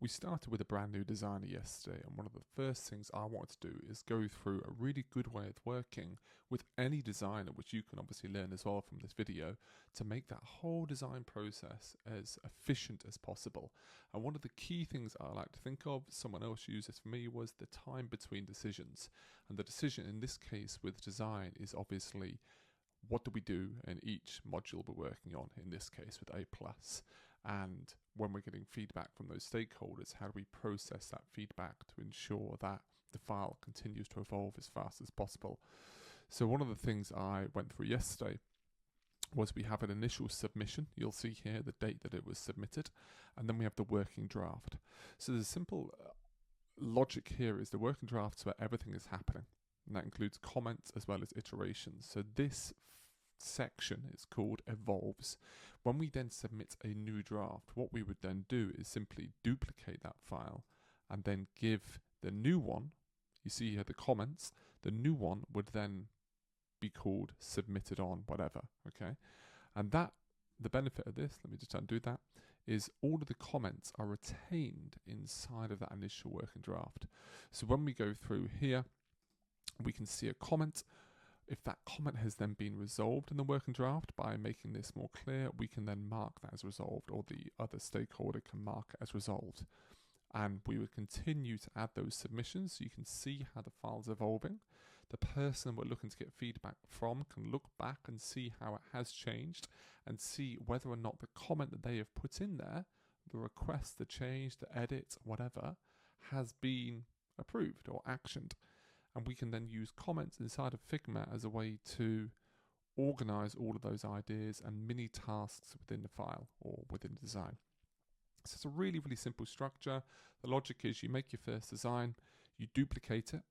We started with a brand new designer yesterday, and one of the first things I wanted to do is go through a really good way of working with any designer, which you can obviously learn as well from this video, to make that whole design process as efficient as possible. And one of the key things I like to think of, someone else used this for me, was the time between decisions. And the decision in this case with design is obviously, what do we do in each module we're working on, in this case with A+. And when we're getting feedback from those stakeholders, how do we process that feedback to ensure that the file continues to evolve as fast as possible? So one of the things I went through yesterday was we have an initial submission. You'll see here the date that it was submitted, and then we have the working draft. So the simple logic here is the working draft's where everything is happening, and that includes comments as well as iterations. So this section is called evolves. When we then submit a new draft, what we would then do is simply duplicate that file and then give the new one, you see here the comments, the new one would then be called submitted on whatever, okay? And that, the benefit of this, let me just undo that, is all of the comments are retained inside of that initial working draft. So when we go through here, we can see a comment. If that comment has then been resolved in the working draft, by making this more clear, we can then mark that as resolved, or the other stakeholder can mark it as resolved. And we would continue to add those submissions so you can see how the file's evolving. The person we're looking to get feedback from can look back and see how it has changed and see whether or not the comment that they have put in there, the request, the change, the edit, whatever, has been approved or actioned. And we can then use comments inside of Figma as a way to organize all of those ideas and mini tasks within the file or within the design. So it's a really, really simple structure. The logic is you make your first design, you duplicate it,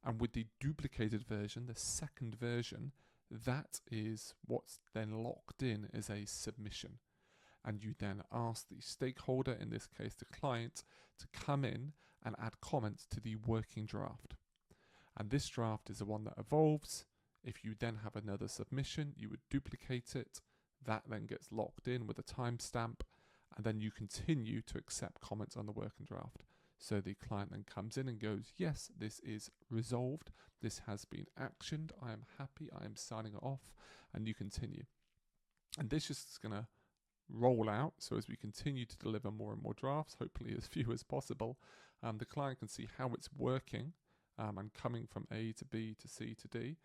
and with the duplicated version, the second version, that is what's then locked in as a submission. And you then ask the stakeholder, in this case the client, to come in and add comments to the working draft. And this draft is the one that evolves. If you then have another submission, you would duplicate it. That then gets locked in with a timestamp, and then you continue to accept comments on the working draft. So the client then comes in and goes, yes, this is resolved. This has been actioned. I am happy. I am signing it off, and you continue. And this is going to roll out. So as we continue to deliver more and more drafts, hopefully as few as possible, the client can see how it's working. And coming from A to B to C to D.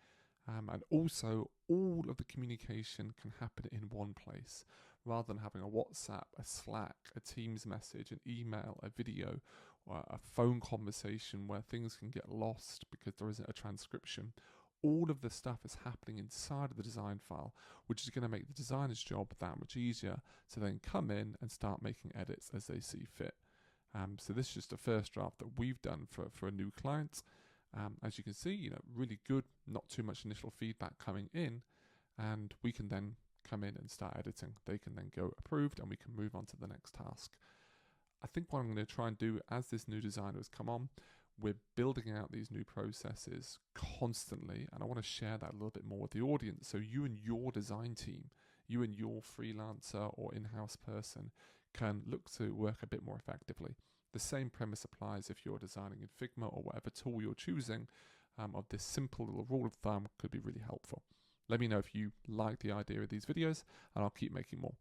And also all of the communication can happen in one place, rather than having a WhatsApp, a Slack, a Teams message, an email, a video, or a phone conversation where things can get lost because there isn't a transcription. All of the stuff is happening inside of the design file, which is going to make the designer's job that much easier to then come in and start making edits as they see fit. So this is just the first draft that we've done for a new client. As you can see, really good, not too much initial feedback coming in, and we can then come in and start editing. They can then go approved, and we can move on to the next task. I think what I'm going to try and do as this new designer has come on, we're building out these new processes constantly, and I want to share that a little bit more with the audience, so you and your design team, you and your freelancer or in-house person can look to work a bit more effectively. The same premise applies if you're designing in Figma or whatever tool you're choosing. Of this simple little rule of thumb could be really helpful. Let me know if you like the idea of these videos, and I'll keep making more.